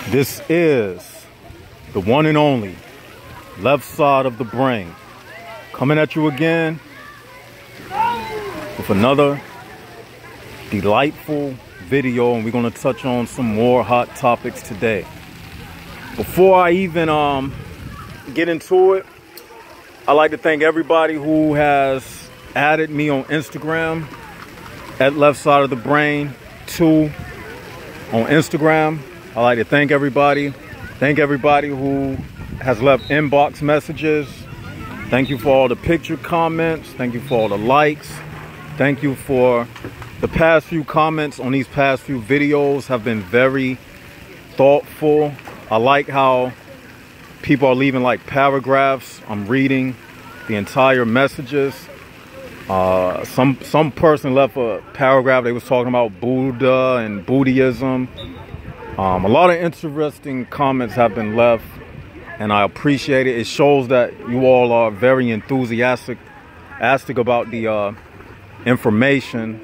This is the one and only left side of the brain, coming at you again with another delightful video, and we're going to touch on some more hot topics today. Before I even get into it, I'd like to thank everybody who has added me on Instagram at Left Side of the Brain 2 on Instagram. I'd like to thank everybody. Thank everybody who has left inbox messages. Thank you for all the picture comments. Thank you for all the likes. Thank you for the past few comments on these past few videos have been very thoughtful. I like how people are leaving like paragraphs. I'm reading the entire messages. Some person left a paragraph. They was talking about Buddha and Buddhism. A lot of interesting comments have been left, and I appreciate it. It shows that you all are very enthusiastic about the information,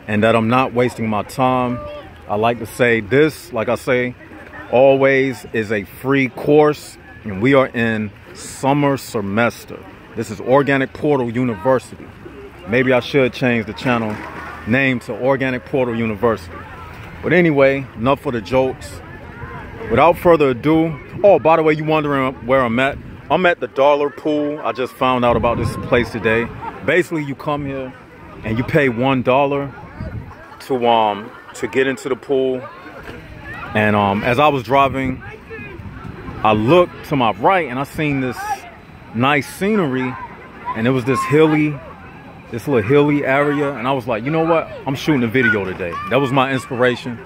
and that I'm not wasting my time. I like to say this, like I say, always is a free course, and we are in summer semester. This is Organic Portal University. Maybe I should change the channel name to Organic Portal University. But anyway, enough for the jokes. Without further ado, oh, by the way, you wondering where I'm at? I'm at the Dollar Pool. I just found out about this place today. Basically, you come here and you pay $1 to get into the pool. And as I was driving, I looked to my right and I seen this nice scenery, and it was this little hilly area, and I was like, you know what, I'm shooting a video today. That was my inspiration,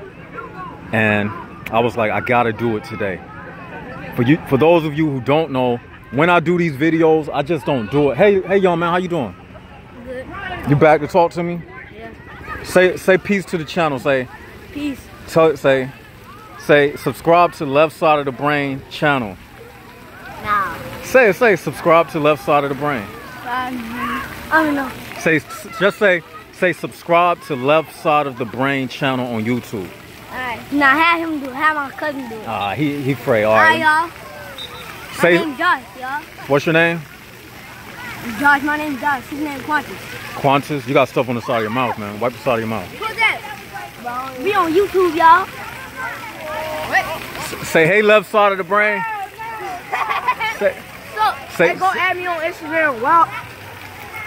and I was like, I gotta do it today. For those of you who don't know, when I do these videos, I just don't do it. Hey young man, how you doing? Good. You back to talk to me? Yeah. Say peace to the channel. Say Peace. Say subscribe to Left Side of the Brain channel. Nah. Say subscribe to Left Side of the Brain. I don't know. Say subscribe to Left Side of the Brain channel on YouTube. Alright. Now have him do it. Have my cousin do it. He afraid. All right. Y'all. My name's Josh, y'all. What's your name? Josh. My name's Josh. His name's Quantus. Quantus? You got stuff on the side of your mouth, man. Wipe the side of your mouth. Who's that? We on YouTube, y'all. Say hey, Left Side of the Brain. Say go add me on Instagram. Well.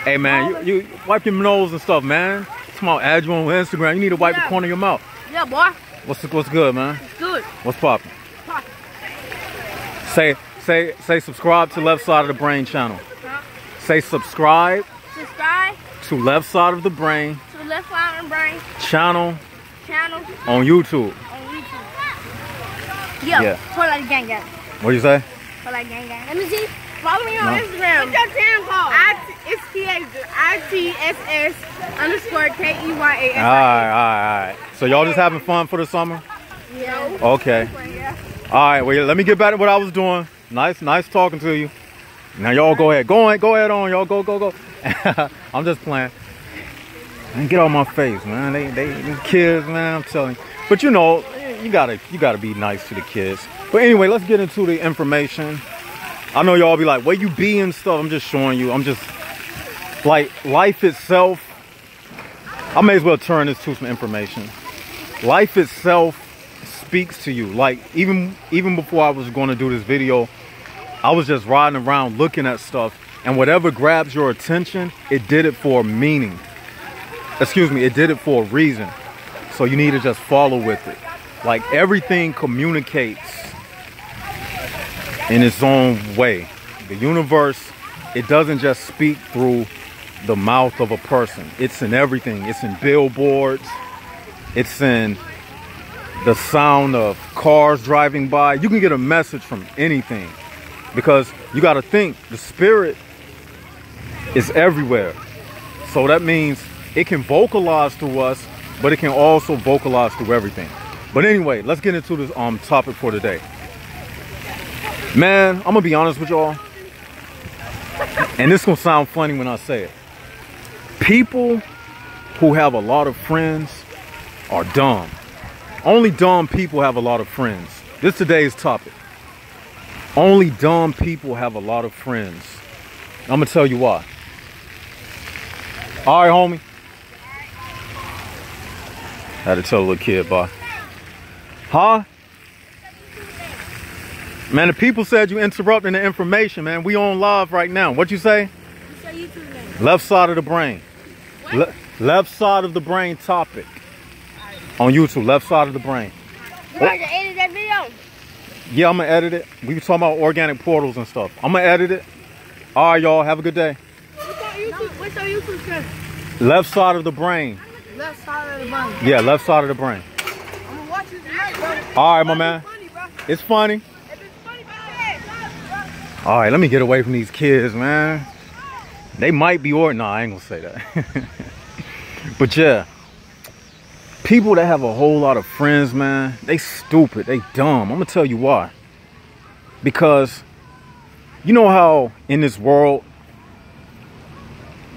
Hey man, you wipe your nose and stuff, man. Come on, add you on Instagram. You need to wipe the corner of your mouth. Yeah, boy. What's good, man? It's good. What's poppin'? Say subscribe to Left Side of the Brain channel. Huh? Say subscribe. Subscribe to Left Side of the Brain. To Left Side of the Brain Channel. On YouTube. Yeah. Pour like gang gang. What do you say? Pour like gang gang. Let me see. Follow me on Instagram. What's your channel called? It's ITSS_KEYAS. Alright. So y'all just having fun for the summer? Yeah. Okay. Alright, well let me get back to what I was doing. Nice talking to you. Now y'all go ahead. Go ahead on, y'all. Go. I'm just playing. Man, get out my face, man. They kids, man, I'm telling you. But you know, you gotta be nice to the kids. But anyway, let's get into the information. I know y'all be like, where you be and stuff. I'm just showing you. I'm just like life itself. I may as well turn this to some information. Life itself speaks to you. Like even before I was going to do this video, I was just riding around looking at stuff, and whatever grabs your attention, it did it for a meaning. Excuse me, it did it for a reason. So you need to just follow with it. Like everything communicates in its own way. The universe, it doesn't just speak through the mouth of a person. It's in everything. It's in billboards. It's in the sound of cars driving by. You can get a message from anything, because you got to think the spirit is everywhere. So that means it can vocalize through us, but it can also vocalize through everything. But anyway, let's get into this topic for today. Man, I'm gonna be honest with y'all, and this gonna sound funny when I say it. People who have a lot of friends are dumb. Only dumb people have a lot of friends. This is today's topic. Only dumb people have a lot of friends. I'm gonna tell you why. All right, homie. Had to tell a little kid, bye. Huh? Man, the people said you interrupting the information, man. We on live right now. What you say? What's your YouTube name? Left side of the brain. Left side of the brain topic. On YouTube, left side of the brain. You about to edit that video? Yeah, I'm gonna edit it. We were talking about organic portals and stuff. I'm gonna edit it. All right, y'all. Have a good day. What's your YouTube channel? Left side of the brain. Left side of the brain. Yeah, left side of the brain. I'm gonna watch it tonight, bro. All right, my man. It's funny. All right, let me get away from these kids, man. They might be or nah, I ain't gonna say that. But yeah, people that have a whole lot of friends, man, they stupid, they dumb. I'm gonna tell you why. Because you know how in this world,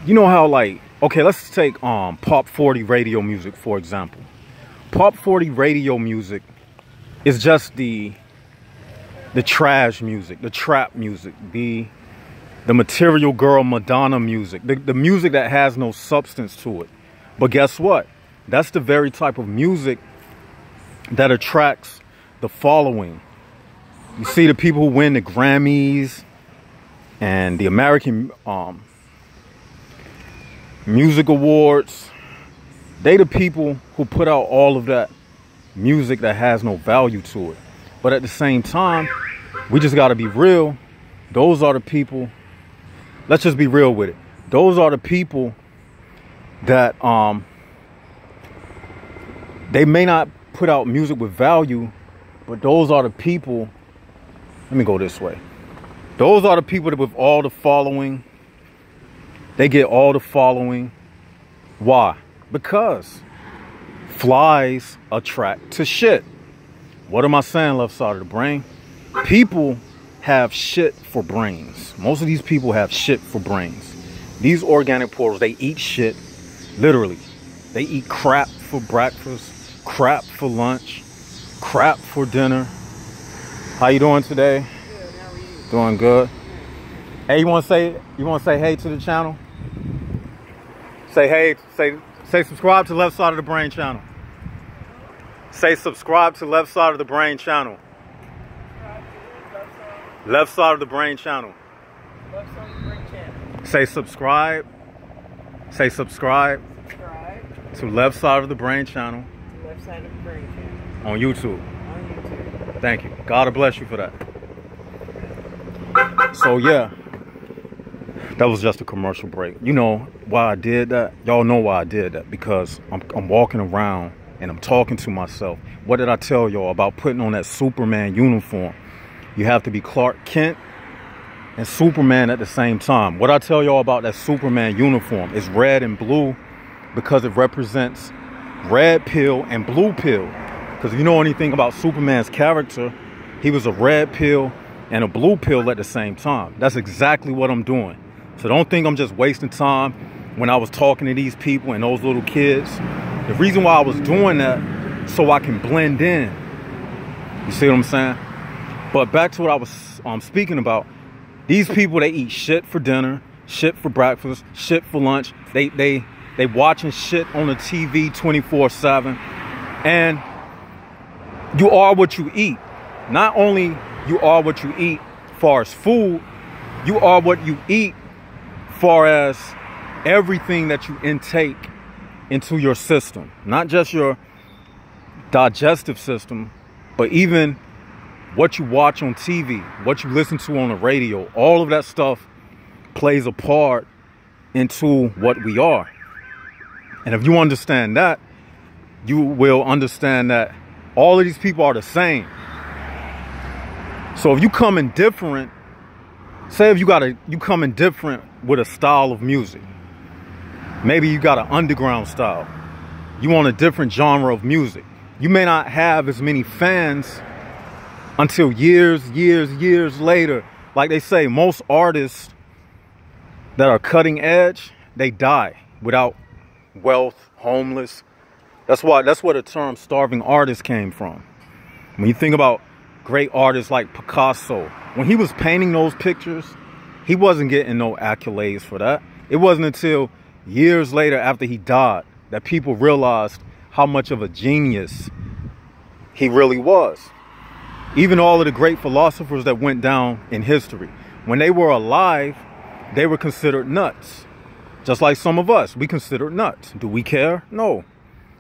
you know how like, okay, let's take Pop 40 radio music, for example. Pop 40 radio music is just the trash music, the trap music, the material girl Madonna music, the music that has no substance to it. But guess what? That's the very type of music that attracts the following. You see the people who win the Grammys and the American Music Awards. They the people who put out all of that music that has no value to it. But at the same time, we just got to be real. Those are the people. Let's just be real with it. Those are the people that they may not put out music with value, but those are the people. Let me go this way. Those are the people that with all the following. They get all the following. Why? Because flies attract to shit. What am I saying, left side of the brain? People have shit for brains. Most of these people have shit for brains. These organic portals, they eat shit, literally. They eat crap for breakfast, crap for lunch, crap for dinner. How you doing today? Good, how are you? Doing good. Hey, you want to say hey to the channel? Say hey, say subscribe to Left Side of the Brain channel. Say subscribe to Left Side of the Brain channel. Left Side of the Brain channel. Left side of the brain channel. Say subscribe. Say subscribe. Subscribe to Left Side of the Brain channel. to Left side of the brain channel. On YouTube. On YouTube. Thank you. God bless you for that. So yeah, that was just a commercial break. You know why I did that? Y'all know why I did that. Because I'm walking around and I'm talking to myself. What did I tell y'all about putting on that Superman uniform? You have to be Clark Kent and Superman at the same time. What I tell y'all about that Superman uniform is red and blue because it represents red pill and blue pill. Because if you know anything about Superman's character, he was a red pill and a blue pill at the same time. That's exactly what I'm doing. So don't think I'm just wasting time when I was talking to these people and those little kids. The reason why I was doing that, so I can blend in. You see what I'm saying? But back to what I was speaking about. These people, they eat shit for dinner, shit for breakfast, shit for lunch. They watching shit on the TV 24/7. And you are what you eat. Not only you are what you eat far as food, you are what you eat far as everything that you intake into your system. Not just your digestive system, but even what you watch on TV, what you listen to on the radio. All of that stuff plays a part into what we are. And if you understand that, you will understand that all of these people are the same. So if you come in different, say if you come in different with a style of music, maybe you got an underground style, you want a different genre of music, you may not have as many fans until years later. Like they say, most artists that are cutting edge, they die without wealth, homeless. That's where the term starving artist came from. When you think about great artists like Picasso, when he was painting those pictures, he wasn't getting no accolades for that. It wasn't until years later after he died that people realized how much of a genius he really was. Even all of the great philosophers that went down in history, when they were alive, they were considered nuts. Just like some of us, we consider nuts. Do we care? No.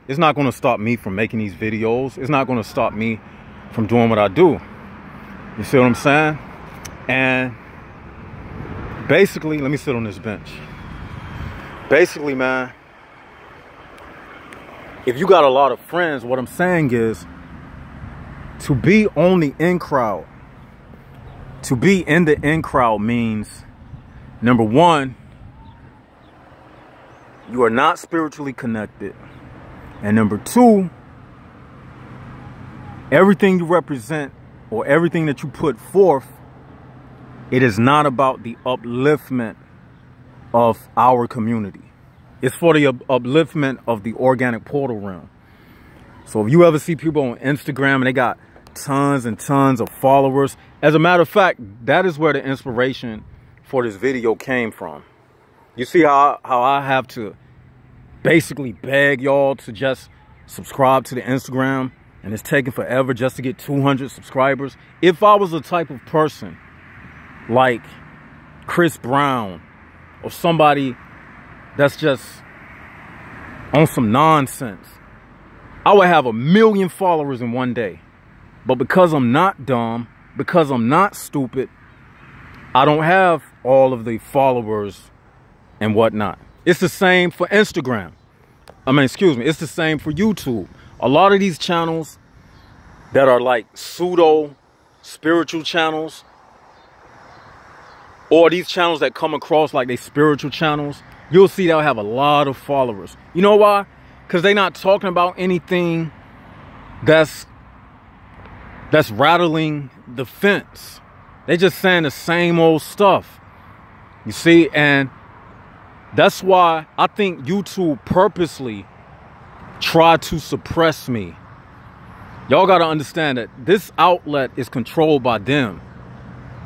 It's not going to stop me from making these videos. It's not going to stop me from doing what I do. You see what I'm saying? And basically, let me sit on this bench. Basically, man, if you got a lot of friends, what I'm saying is to be on the in crowd. To be in the in crowd means, number one, you are not spiritually connected. And number two, everything you represent or everything that you put forth, it is not about the upliftment of our community. It's for the upliftment of the organic portal realm. So if you ever see people on Instagram and they got tons and tons of followers, as a matter of fact, that is where the inspiration for this video came from. You see how I have to basically beg y'all to just subscribe to the Instagram, and it's taking forever just to get 200 subscribers. If I was the type of person like Chris Brown or somebody that's just on some nonsense, I would have 1 million followers in one day. But because I'm not dumb, because I'm not stupid, I don't have all of the followers and whatnot. It's the same for Instagram. It's the same for YouTube. A lot of these channels that are like pseudo spiritual channels, or these channels that come across like they spiritual channels, you'll see they'll have a lot of followers. You know why? Because they're not talking about anything that's rattling the fence. They're just saying the same old stuff. You see, and that's why I think YouTube purposely tried to suppress me. Y'all got to understand that this outlet is controlled by them.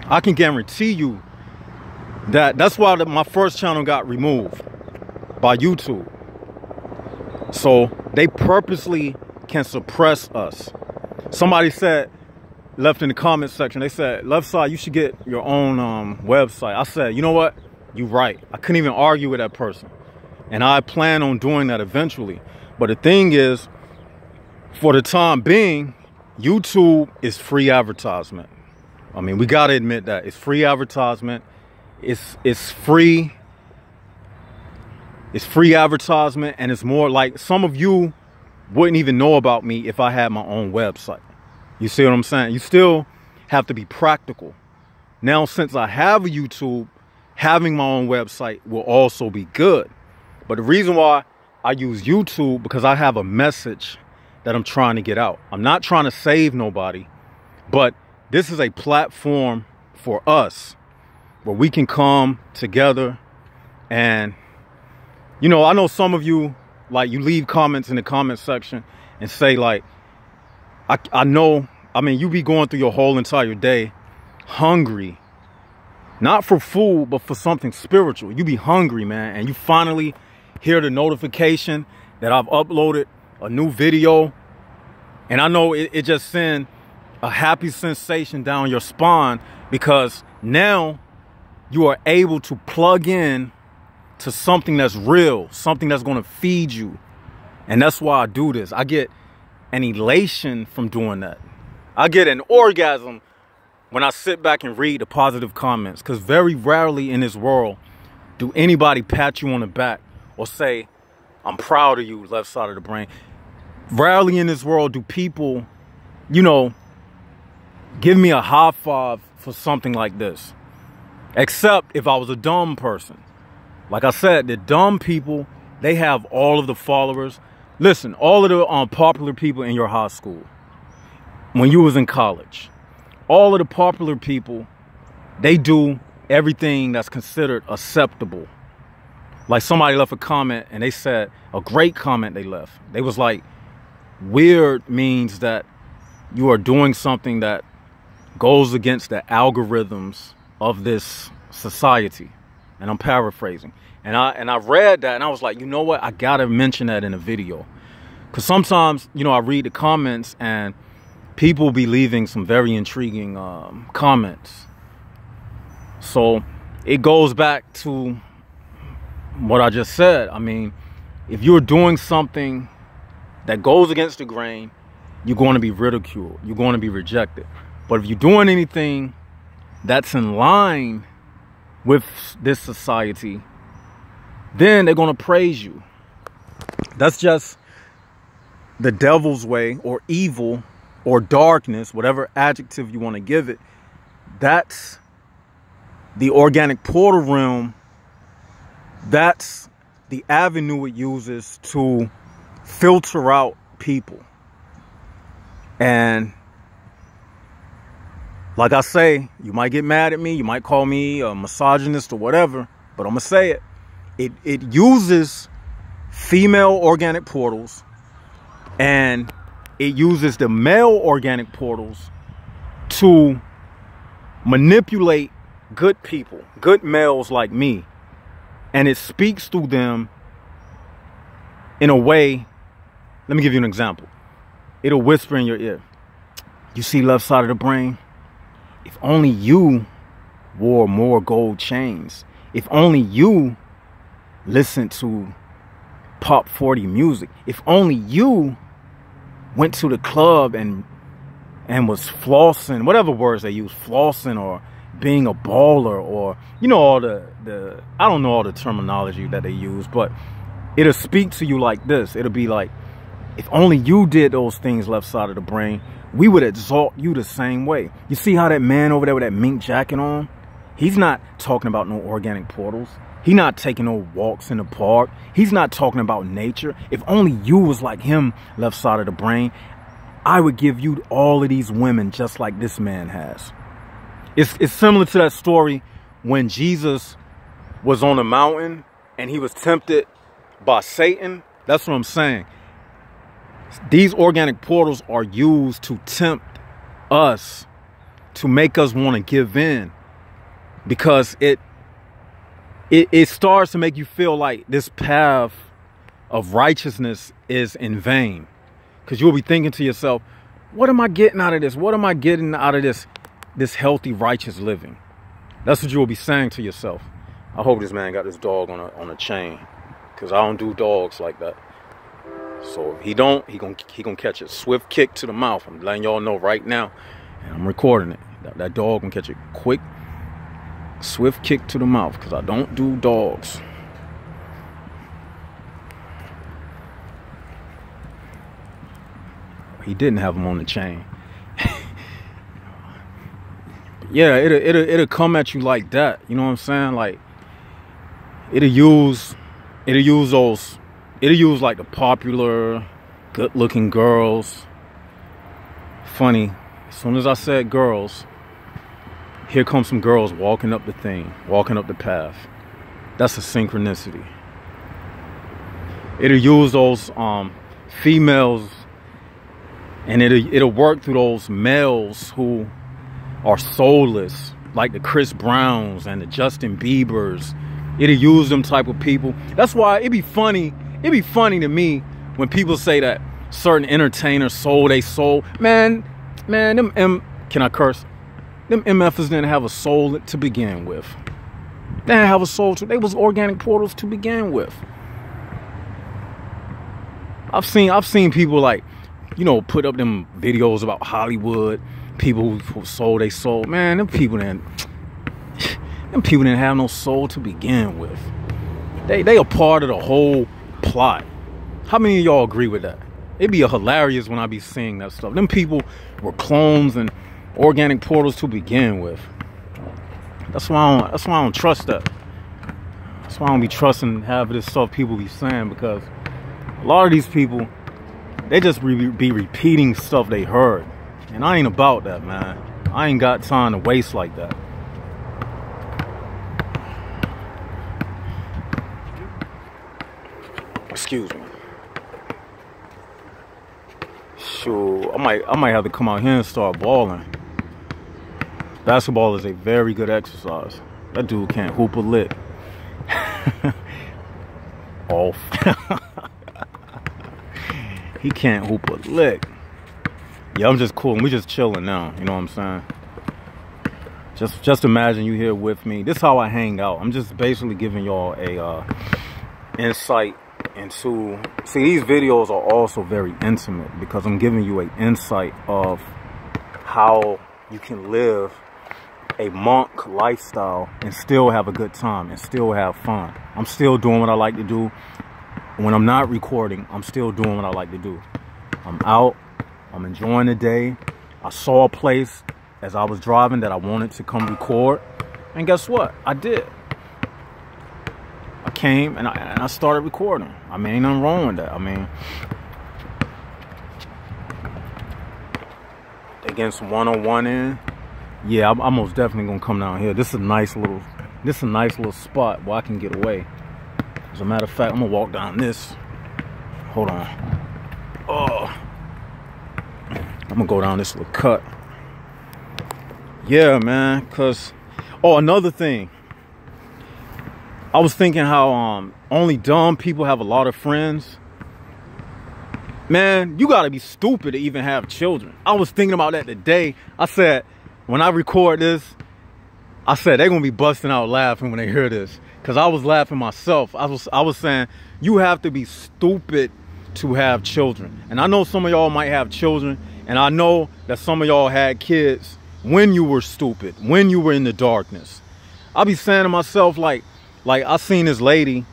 I can guarantee you that that's why my first channel got removed by YouTube. So they purposely can suppress us. Somebody said, left in the comment section, they said, Left Side, you should get your own website. I said, you know what? You're right. I couldn't even argue with that person. And I plan on doing that eventually. But the thing is, for the time being, YouTube is free advertisement. I mean, we got to admit that. It's free advertisement. It's free. It's free advertisement. And it's more like some of you wouldn't even know about me if I had my own website. You see what I'm saying? You still have to be practical. Now, since I have a YouTube, having my own website will also be good. But the reason why I use YouTube, because I have a message that I'm trying to get out. I'm not trying to save nobody, but this is a platform for us where we can come together. And, you know, I know some of you, like, you leave comments in the comment section and say, like, I know, I mean, you be going through your whole entire day hungry, not for food, but for something spiritual. You be hungry, man, and you finally hear the notification that I've uploaded a new video, and I know it just sends a happy sensation down your spine, because now you are able to plug in to something that's real, something that's going to feed you. And that's why I do this. I get an elation from doing that. I get an orgasm when I sit back and read the positive comments, because very rarely in this world do anybody pat you on the back or say, I'm proud of you, left side of the brain. Rarely in this world do people, you know, give me a high five for something like this. Except if I was a dumb person. Like I said, the dumb people, they have all of the followers. Listen, all of the popular people in your high school, when you was in college, all of the popular people, they do everything that's considered acceptable. Like somebody left a comment and they said, a great comment they left. They was like, weird means that you are doing something that goes against the algorithms of this society. And I'm paraphrasing. And I read that and I was like, you know what? I gotta mention that in a video. Because sometimes, you know, I read the comments and people be leaving some very intriguing comments. So it goes back to what I just said. I mean, if you're doing something that goes against the grain, you're going to be ridiculed. You're going to be rejected. But if you're doing anything that's in line with this society, then they're going to praise you. That's just the devil's way, or evil, or darkness, whatever adjective you want to give it. That's the organic portal realm. That's the avenue it uses to filter out people. And like I say, you might get mad at me, you might call me a misogynist or whatever, but I'm gonna say it. It uses female organic portals, and it uses the male organic portals to manipulate good people, good males like me. And it speaks through them in a way. Let me give you an example. It'll whisper in your ear. You see left side of the brain? If only you wore more gold chains. If only you listened to pop 40 music. If only you went to the club and was flossing, whatever words they use, flossing or being a baller, or, you know, all the I don't know all the terminology that they use, but it'll speak to you like this. It'll be like, if only you did those things left side of the brain, we would exalt you the same way. You see how that man over there with that mink jacket on? He's not talking about no organic portals. He's not taking no walks in the park. He's not talking about nature. If only you was like him left side of the brain, I would give you all of these women just like this man has. It's similar to that story when Jesus was on a mountain and he was tempted by Satan. That's what I'm saying. These organic portals are used to tempt us, to make us want to give in, because it starts to make you feel like this path of righteousness is in vain. Because you'll be thinking to yourself, what am I getting out of this? What am I getting out of this healthy, righteous living? That's what you'll be saying to yourself. I hope this man got this dog on a chain, because I don't do dogs like that. So if he don't, he gonna catch a swift kick to the mouth. I'm letting y'all know right now, and I'm recording it. That dog gonna catch a quick, swift kick to the mouth, because I don't do dogs. He didn't have him on the chain. Yeah, it'll come at you like that. You know what I'm saying? Like, it'll use like the popular, good-looking girls. Funny, as soon as I said girls, here come some girls walking up the thing, walking up the path. That's a synchronicity. It'll use those females, and it'll work through those males who are soulless, like the Chris Browns and the Justin Biebers. It'll use them type of people. That's why it'd be funny to me when people say that certain entertainers sold they soul. Man, them can I curse? Them MFers didn't have a soul to begin with. They didn't have a soul they was organic portals to begin with. I've seen people, like, you know, put up them videos about Hollywood, people who sold they soul. Man, them people didn't have no soul to begin with. They are part of the whole plot. How many of y'all agree with that? It'd be hilarious when I be seeing that stuff. Them people were clones and organic portals to begin with. That's why I don't trust that. That's why I don't be trusting half of this stuff people be saying, because a lot of these people, they just be repeating stuff they heard. And I ain't about that, man. I ain't got time to waste like that. Excuse me. Sure, I might have to come out here and start balling. Basketball is a very good exercise. That dude can't hoop a lick. Off. He can't hoop a lick. Yeah, I'm just cool. We just chilling now. You know what I'm saying? Just imagine you here with me. This is how I hang out. I'm just basically giving y'all a insight into. See, these videos are also very intimate because I'm giving you an insight of how you can live a monk lifestyle and still have a good time and still have fun. I'm still doing what I like to do. When I'm not recording, I'm still doing what I like to do. I'm out, I'm enjoying the day. I saw a place as I was driving that I wanted to come record, and guess what? I did. I came and I started recording. I mean, ain't nothing wrong with that. I mean, they getting some one-on-one in. Yeah, I'm most definitely gonna come down here. This is a nice little spot where I can get away. As a matter of fact, I'm gonna walk down this. Hold on. Oh, I'm gonna go down this little cut. Yeah, man. Cause, oh, another thing. I was thinking how only dumb people have a lot of friends. Man, you gotta be stupid to even have children. I was thinking about that today. I said, when I record this, I said they're gonna be busting out laughing when they hear this. Cause I was laughing myself. I was saying, you have to be stupid to have children. And I know some of y'all might have children, and I know that some of y'all had kids when you were stupid, when you were in the darkness. I be saying to myself, like I seen this lady,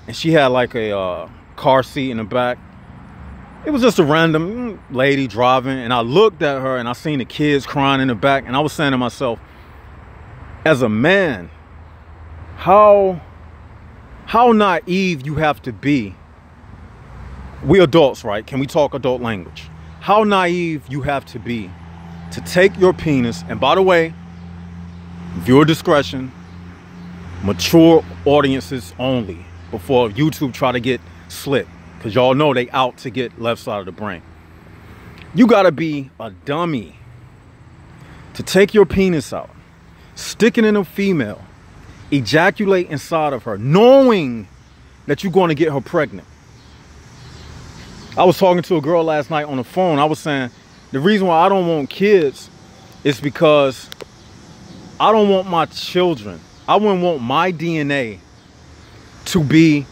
and she had like a car seat in the back. It was just a random lady driving, and I looked at her and I seen the kids crying in the back, and I was saying to myself, as a man, how naive you have to be. We adults, right? Can we talk adult language? How naive you have to be to take your penis, and by the way, viewer discretion, mature audiences only, before YouTube try to get slick. Because y'all know they out to get left side of the brain. You gotta be a dummy to take your penis out, stick it in a female, ejaculate inside of her, knowing that you're going to get her pregnant. I was talking to a girl last night on the phone. I was saying, the reason why I don't want kids is because I don't want my children, I wouldn't want my DNA to be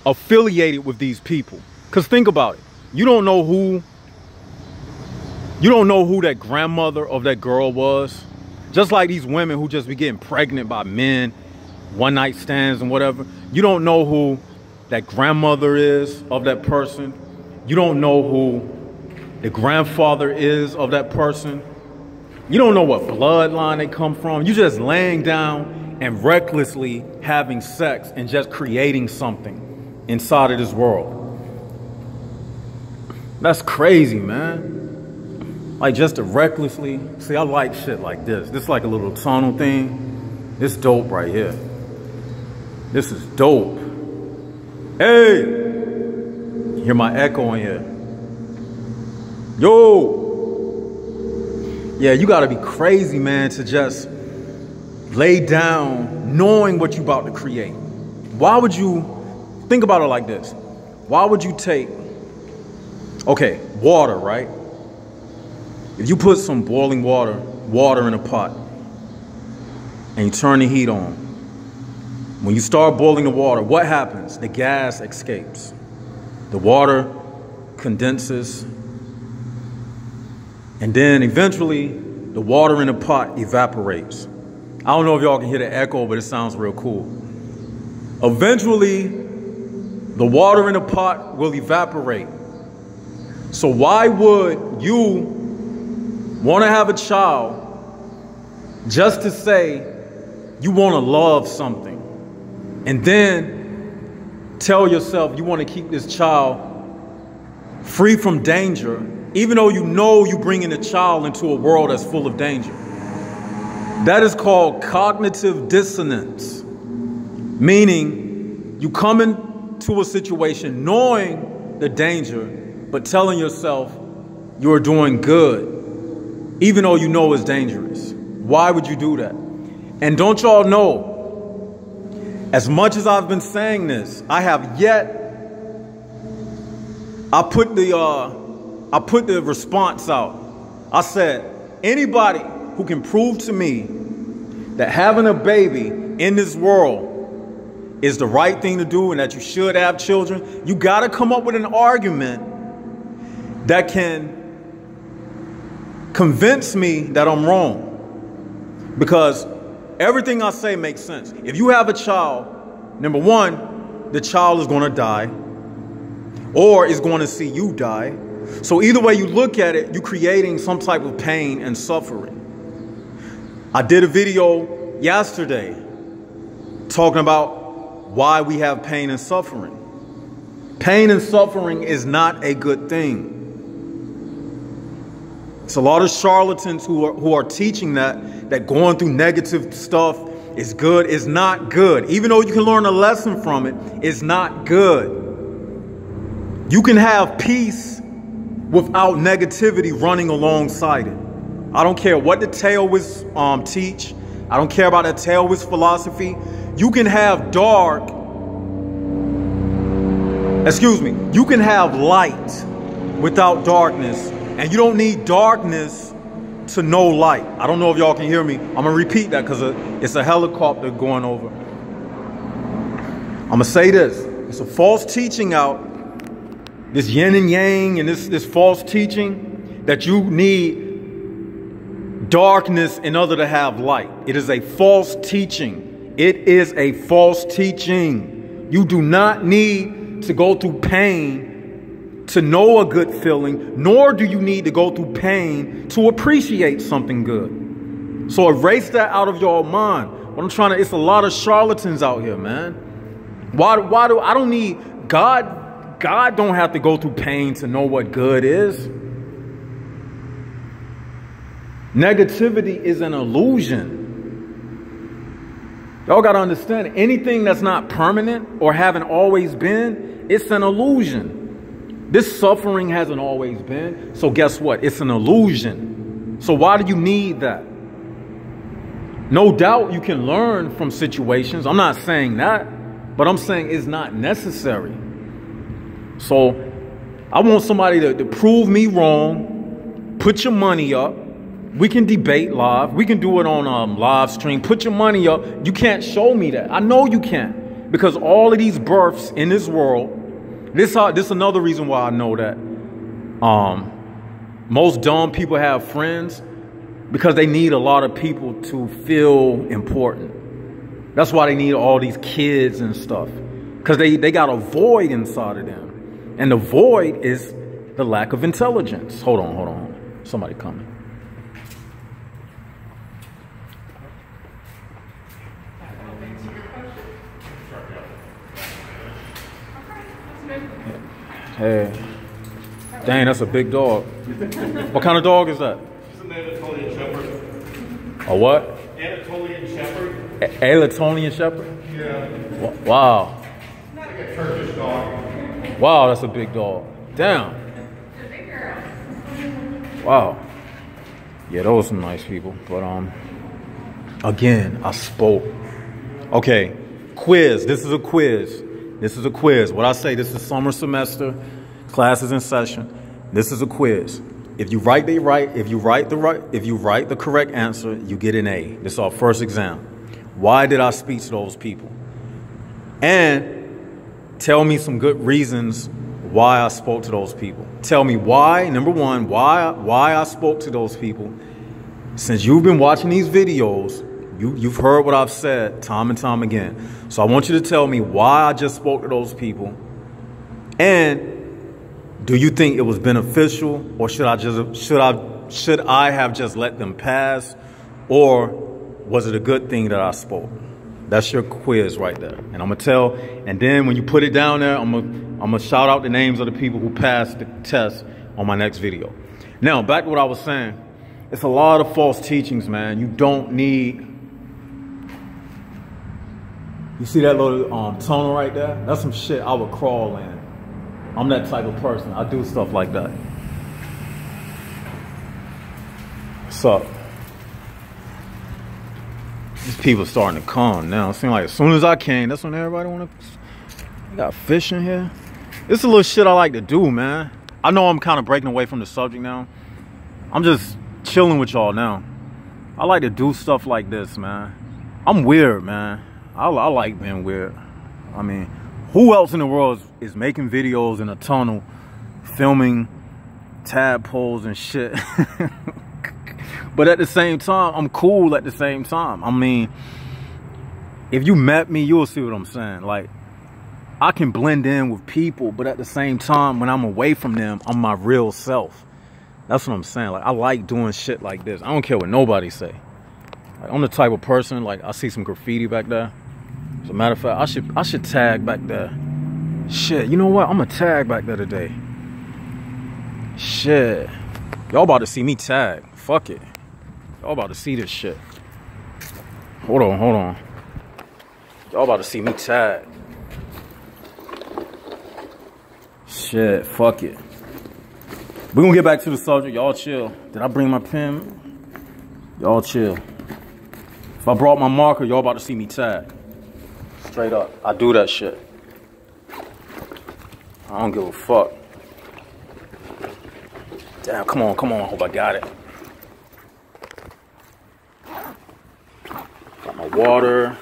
affiliated with these people. Because think about it. You don't know who that grandmother of that girl was. Just like these women who just be getting pregnant by men, one night stands and whatever. You don't know who that grandmother is of that person. You don't know who the grandfather is of that person. You don't know what bloodline they come from. You just laying down and recklessly having sex and just creating something inside of this world. That's crazy, man. Like, just to recklessly. See, I like shit like this. This is like a little tunnel thing. This dope right here. This is dope. Hey, you hear my echo in here. Yo. Yeah, you gotta be crazy, man, to just lay down knowing what you about to create. Why would you think about it like this? Why would you take, okay, water, right? If you put some boiling water in a pot, and you turn the heat on, when you start boiling the water, what happens? The gas escapes. The water condenses, and then eventually the water in the pot evaporates. I don't know if y'all can hear the echo, but it sounds real cool. Eventually, the water in the pot will evaporate. So why would you want to have a child just to say you want to love something and then tell yourself you want to keep this child free from danger, even though you know you're bringing the child into a world that's full of danger? That is called cognitive dissonance, meaning you come into a situation knowing the danger, but telling yourself you're doing good, even though you know it's dangerous. Why would you do that? And don't y'all know, as much as I've been saying this, I have yet, I put the response out. I said, anybody who can prove to me that having a baby in this world is the right thing to do and that you should have children, you got to come up with an argument that can convince me that I'm wrong. Because everything I say makes sense. If you have a child, number one, the child is going to die or is going to see you die. So either way you look at it, you're creating some type of pain and suffering. I did a video yesterday talking about why we have pain and suffering. Pain and suffering is not a good thing. It's a lot of charlatans who are teaching that going through negative stuff is good. It's not good. Even though you can learn a lesson from it, it's not good. You can have peace without negativity running alongside it. I don't care what the Taoists teach. I don't care about the Taoist philosophy. You can have you can have light without darkness. And you don't need darkness to know light. I don't know if y'all can hear me. I'm going to repeat that because it's a helicopter going over. I'm going to say this. It's a false teaching out. This yin and yang and this false teaching that you need darkness in order to have light. It is a false teaching. It is a false teaching. You do not need to go through pain to know a good feeling, nor do you need to go through pain to appreciate something good. So erase that out of your mind. It's a lot of charlatans out here, man. Why do I don't need God? God don't have to go through pain to know what good is. Negativity is an illusion. Y'all got to understand, anything that's not permanent or haven't always been, it's an illusion. This suffering hasn't always been. So guess what? It's an illusion. So why do you need that? No doubt you can learn from situations. I'm not saying that, but I'm saying it's not necessary. So I want somebody to prove me wrong. Put your money up. We can debate live. We can do it on live stream. Put your money up. You can't show me that. I know you can't. Because all of these births in this world, this is another reason why I know that most dumb people have friends, because they need a lot of people to feel important. That's why they need all these kids and stuff, because they got a void inside of them. And the void is the lack of intelligence. Hold on. Somebody coming. Hey, dang, that's a big dog. What kind of dog is that? It's an Anatolian Shepherd. A what? Anatolian Shepherd. Anatolian Shepherd? Yeah. Wow. It's like a Turkish dog. Wow, that's a big dog. Damn. Wow. Yeah, those are some nice people. But again, I spoke. Okay, quiz. This is a quiz. This is a quiz. What I say, this is summer semester, classes in session. This is a quiz. If you write the correct answer, you get an A. This is our first exam. Why did I speak to those people? And tell me some good reasons why I spoke to those people. Tell me why, number one, why I spoke to those people. Since you've been watching these videos, you've heard what I've said time and time again. So I want you to tell me why I just spoke to those people. And do you think it was beneficial, or should I have just let them pass, or was it a good thing that I spoke? That's your quiz right there. And I'm gonna tell, and then when you put it down there, I'm gonna shout out the names of the people who passed the test on my next video. Now, back to what I was saying. It's a lot of false teachings, man. You don't need. You see that little tunnel right there? That's some shit I would crawl in. I'm that type of person. I do stuff like that. What's up? These people starting to come now. It seems like as soon as I came, that's when everybody want to. Got fish in here. It's a little shit I like to do, man. I know I'm kind of breaking away from the subject now. I'm just chilling with y'all now. I like to do stuff like this, man. I'm weird, man. I like being weird. I mean, who else in the world is making videos in a tunnel, filming tadpoles and shit? But at the same time, I'm cool at the same time. I mean, if you met me, you'll see what I'm saying. Like, I can blend in with people, but at the same time, when I'm away from them, I'm my real self. That's what I'm saying. Like, I like doing shit like this. I don't care what nobody say. Like, I'm the type of person, like, I see some graffiti back there. As a matter of fact, I should tag back there. Shit, you know what? I'm gonna tag back there today. Shit. Y'all about to see me tag. Fuck it. Y'all about to see this shit. Hold on. Y'all about to see me tag. Shit, fuck it. We're gonna get back to the subject. Y'all chill. Did I bring my pen? Y'all chill. If I brought my marker, y'all about to see me tag. Straight up. I do that shit. I don't give a fuck. Damn, come on. I hope I got it. Got my water.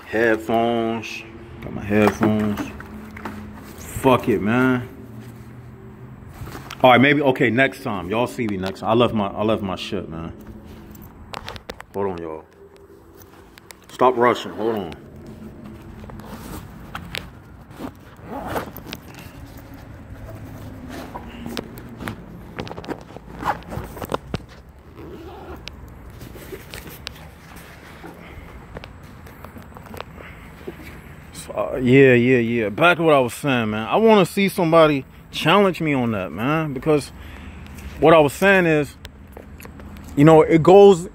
Headphones. Got my headphones. Fuck it, man. All right, maybe okay. Next time, y'all see me next time. I left my shit, man. Hold on, y'all. Stop rushing. Hold on. Yeah. Back to what I was saying, man. I want to see somebody challenge me on that, man, because what I was saying is, you know, it goes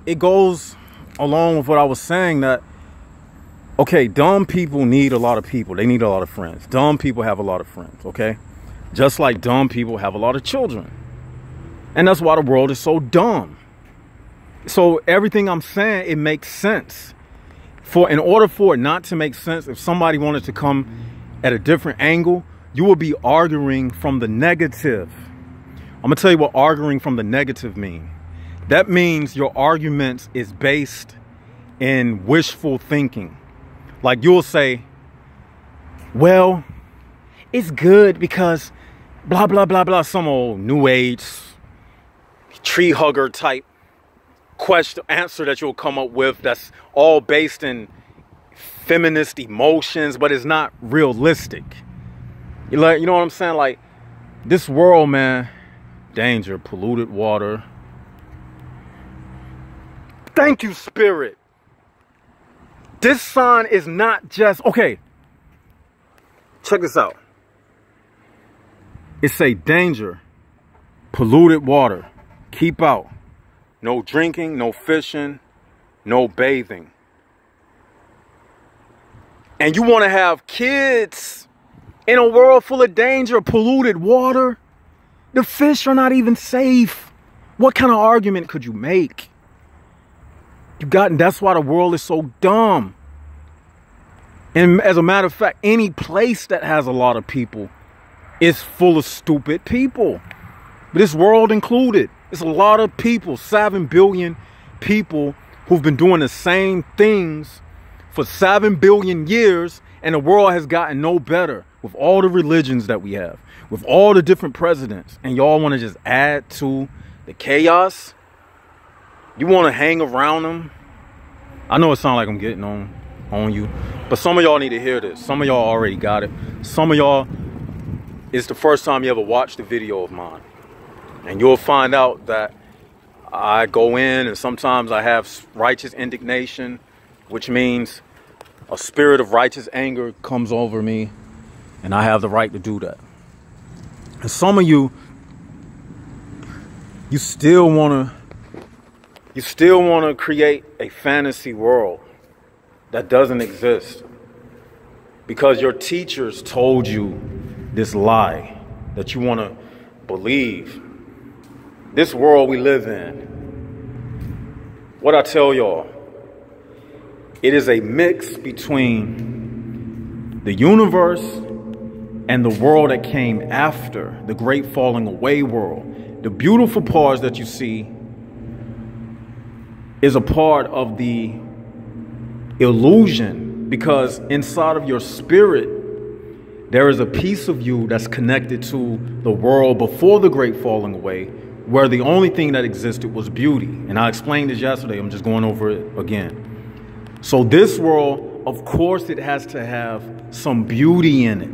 along with what I was saying that, okay, dumb people need a lot of people. They need a lot of friends. Dumb people have a lot of friends, okay? Just like dumb people have a lot of children. And that's why the world is so dumb. So everything I'm saying, it makes sense. In order for it not to make sense, if somebody wanted to come at a different angle, you will be arguing from the negative. I'm gonna tell you what arguing from the negative means. That means your arguments is based in wishful thinking. Like you'll say, well, it's good because blah, blah, blah, blah, some old new age tree hugger type answer that you'll come up with that's all based in feminist emotions, but it's not realistic. You know what I'm saying? Like, this world, man, danger, polluted water. Thank you, Spirit. This sign is not just, okay, check this out. It say danger, polluted water, keep out. No drinking, no fishing, no bathing. And you want to have kids in a world full of danger, polluted water? The fish are not even safe. What kind of argument could you make? That's why the world is so dumb. And as a matter of fact, any place that has a lot of people is full of stupid people. This world included. It's a lot of people, 7 billion people who've been doing the same things for 7 billion years, and the world has gotten no better with all the religions that we have, with all the different presidents, and y'all want to just add to the chaos? You want to hang around them? I know it sounds like I'm getting on you, but some of y'all need to hear this. Some of y'all already got it. Some of y'all, it's the first time you ever watched a video of mine. And you'll find out that I go in and sometimes I have righteous indignation, which means a spirit of righteous anger comes over me, and I have the right to do that. And some of you still want to create a fantasy world that doesn't exist because your teachers told you this lie that you want to believe. This world we live in, what I tell y'all, it is a mix between the universe and the world that came after the great falling away world. The beautiful parts that you see is a part of the illusion, because inside of your spirit, there is a piece of you that's connected to the world before the great falling away, where the only thing that existed was beauty. And I explained this yesterday. I'm just going over it again. So this world, of course, it has to have some beauty in it.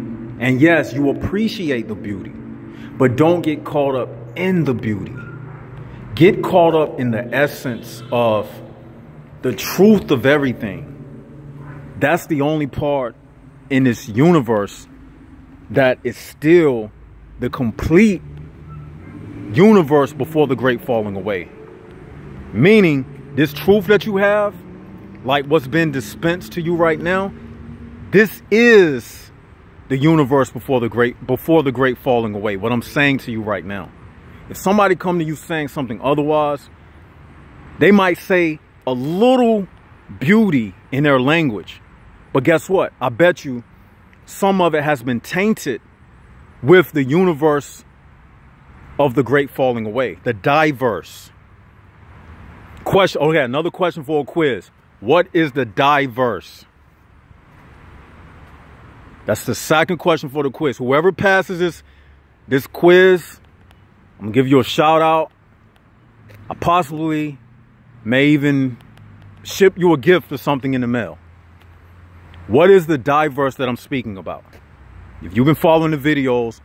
And yes, you appreciate the beauty, but don't get caught up in the beauty. Get caught up in the essence of the truth of everything. That's the only part in this universe that is still the complete universe before the great falling away. Meaning, this truth that you have, like what's been dispensed to you right now, this is the universe before the great falling away. What I'm saying to you right now. If somebody come to you saying something otherwise, they might say a little beauty in their language. But guess what? I bet you some of it has been tainted with the universe of the great falling away, the diverse. Question. Okay, another question for a quiz. What is the diverse? That's the second question for the quiz. Whoever passes this quiz, I'm gonna give you a shout out. I possibly may even ship you a gift or something in the mail. What is the diverse that I'm speaking about? If you've been following the videos,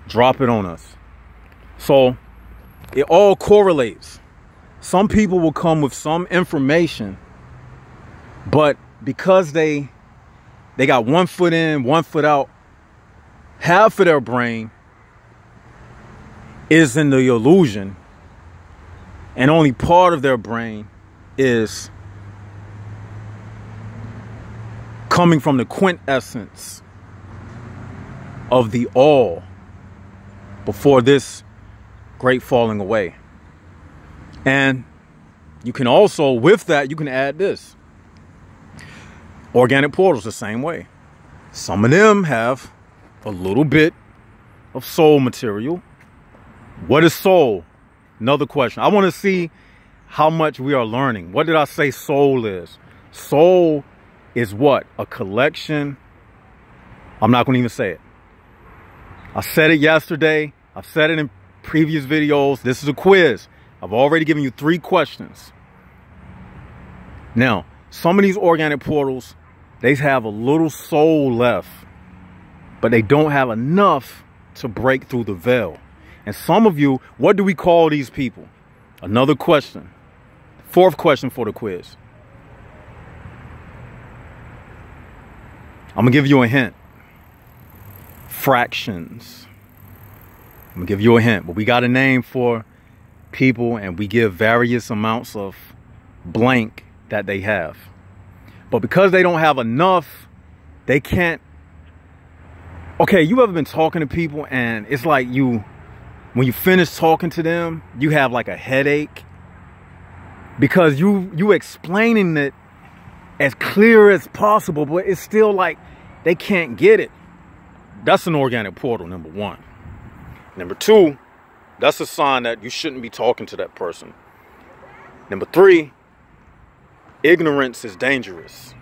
drop it on us. So it all correlates. Some people will come with some information, but because they got 1 foot in, 1 foot out, half of their brain is in the illusion, and only part of their brain is coming from the quintessence of the all before this great falling away. And you can also, with that, you can add this. Organic portals the same way. Some of them have a little bit of soul material. What is soul? Another question. I want to see how much we are learning. What did I say soul is? Soul is what? A collection. I'm not going to even say it. I said it yesterday. I've said it in previous videos. This is a quiz. I've already given you 3 questions. Now, some of these organic portals, they have a little soul left, but they don't have enough to break through the veil. And some of you, what do we call these people? Another question. 4th question for the quiz. I'm going to give you a hint. Fractions. I'm going to give you a hint. But we got a name for people, and we give various amounts of blank that they have. But because they don't have enough, they can't. Okay, you ever been talking to people and it's like when you finish talking to them, you have like a headache because you explaining it as clear as possible, but it's still like they can't get it. That's an organic portal, number 1. Number 2, that's a sign that you shouldn't be talking to that person. Number 3, ignorance is dangerous.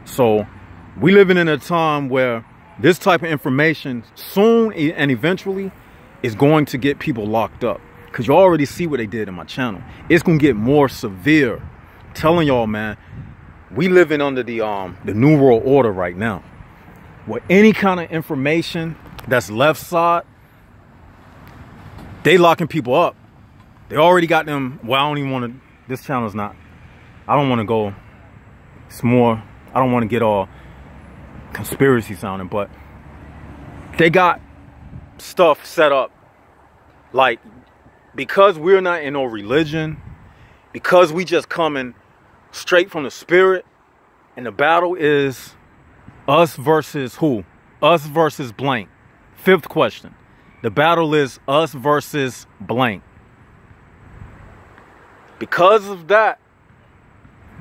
So we living in a time where this type of information soon and eventually is going to get people locked up, because you already see what they did in my channel. It's gonna get more severe. I'm telling y'all, man, we living under the new world order right now, where any kind of information that's left side, they locking people up. They already got them. Well, I don't even want to. This channel's not. I don't want to go. It's more. I don't want to get all conspiracy sounding, but they got stuff set up like, because we're not in no religion, because we just coming straight from the spirit, and the battle is us versus who? Us versus blank. 5th question. The battle is us versus blank. Because of that,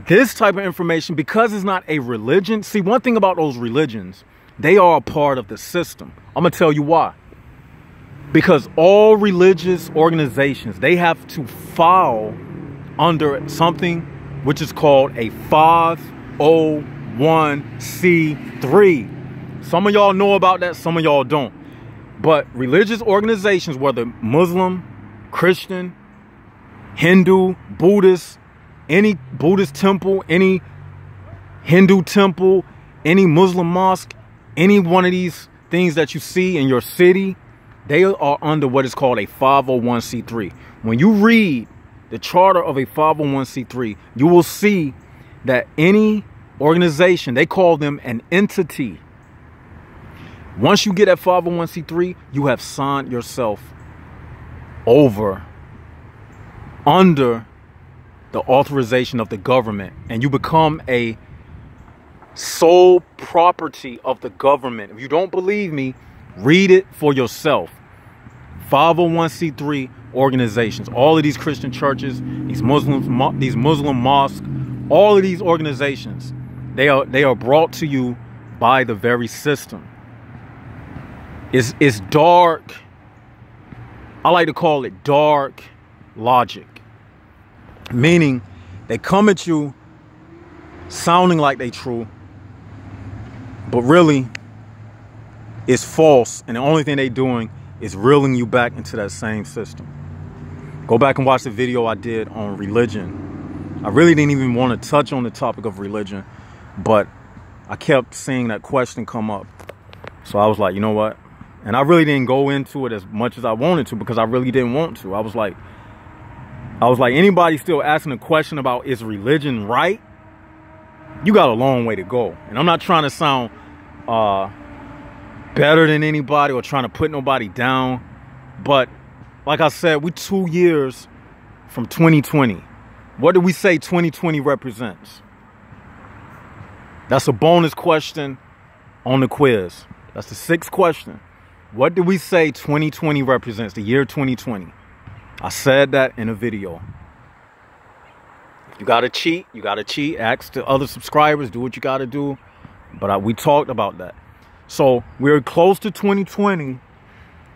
this type of information, because it's not a religion. See, one thing about those religions, they are a part of the system. I'm going to tell you why. Because all religious organizations, they have to file under something which is called a 501c3. Some of y'all know about that, some of y'all don't. But religious organizations, whether Muslim, Christian, Hindu, Buddhist, any Buddhist temple, any Hindu temple, any Muslim mosque, any one of these things that you see in your city, they are under what is called a 501c3. When you read the charter of a 501c3, you will see that any organization, they call them an entity. Once you get that 501c3, you have signed yourself over under the authorization of the government, and you become a sole property of the government. If you don't believe me, read it for yourself. 501c3 organizations, all of these Christian churches, these Muslim mosques, all of these organizations, they are brought to you by the very system. It's dark. I like to call it dark logic. Meaning they come at you sounding like they true, but really it's false. And the only thing they doing is reeling you back into that same system. Go back and watch the video I did on religion. I really didn't even want to touch on the topic of religion, but I kept seeing that question come up. So I was like, you know what? And I really didn't go into it as much as I wanted to, because I really didn't want to. I was like, anybody still asking a question about, is religion right? You got a long way to go. And I'm not trying to sound better than anybody or trying to put nobody down. But like I said, we're 2 years from 2020. What do we say 2020 represents? That's a bonus question on the quiz. That's the 6th question. What do we say 2020 represents, the year 2020? I said that in a video. If you gotta cheat, you gotta cheat. Ask the other subscribers, do what you gotta do. But we talked about that. So we're close to 2020,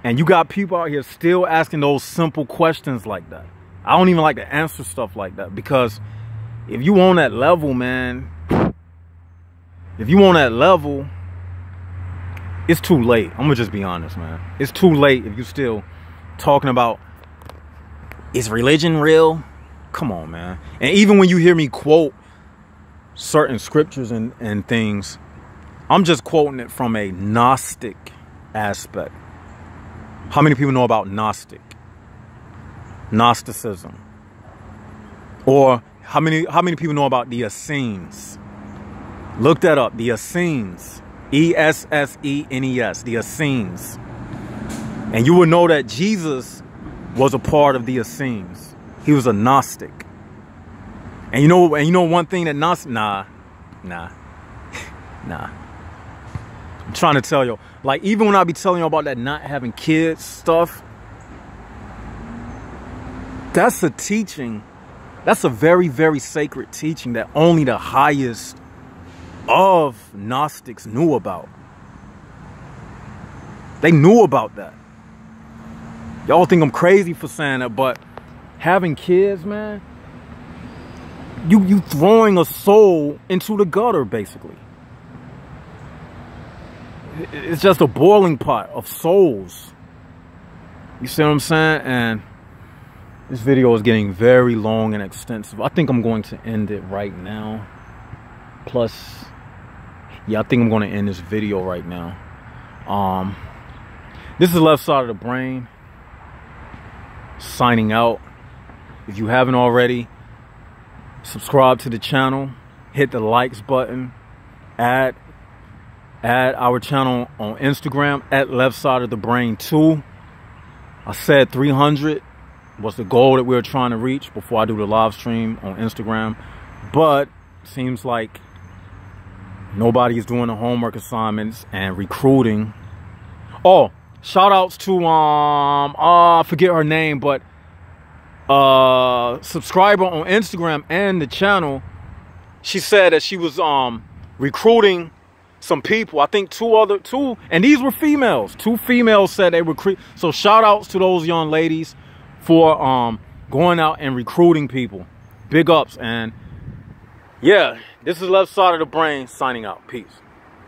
and you got people out here still asking those simple questions like that. I don't even like to answer stuff like that, because if you on that level, man, if you on that level, it's too late. I'm gonna just be honest, man. It's too late if you still talking about, is religion real? Come on, man. And even when you hear me quote certain scriptures and things, I'm just quoting it from a Gnostic aspect. How many people know about Gnosticism? Or how many people know about the Essenes? Look that up, the Essenes. E-S-S-E-N-E-S, the Essenes. And you will know that Jesus was a part of the Essenes. He was a Gnostic. And you know one thing that nah. I'm trying to tell you, like, even when I be telling you about that not having kids stuff, that's a teaching. That's a very, very sacred teaching that only the highest of Gnostics knew about. They knew about that. Y'all think I'm crazy for saying that, but having kids, man, you throwing a soul into the gutter, basically. It's just a boiling pot of souls. You see what I'm saying? And this video is getting very long and extensive. I think I'm going to end it right now. Plus, yeah, I think I'm going to end this video right now. This is the Left Side of the Brain signing out. If you haven't already, subscribe to the channel, hit the likes button, add our channel on Instagram at Left Side of the Brain 2. I said 300 was the goal that we were trying to reach before I do the live stream on Instagram, but seems like nobody is doing the homework assignments and recruiting. Oh, shout outs to I forget her name, but subscriber on Instagram and the channel, she said that she was recruiting some people. I think two, and these were females. 2 females said they recruit. So shout outs to those young ladies for going out and recruiting people. Big ups. And yeah, this is Left Side of the Brain signing out. Peace.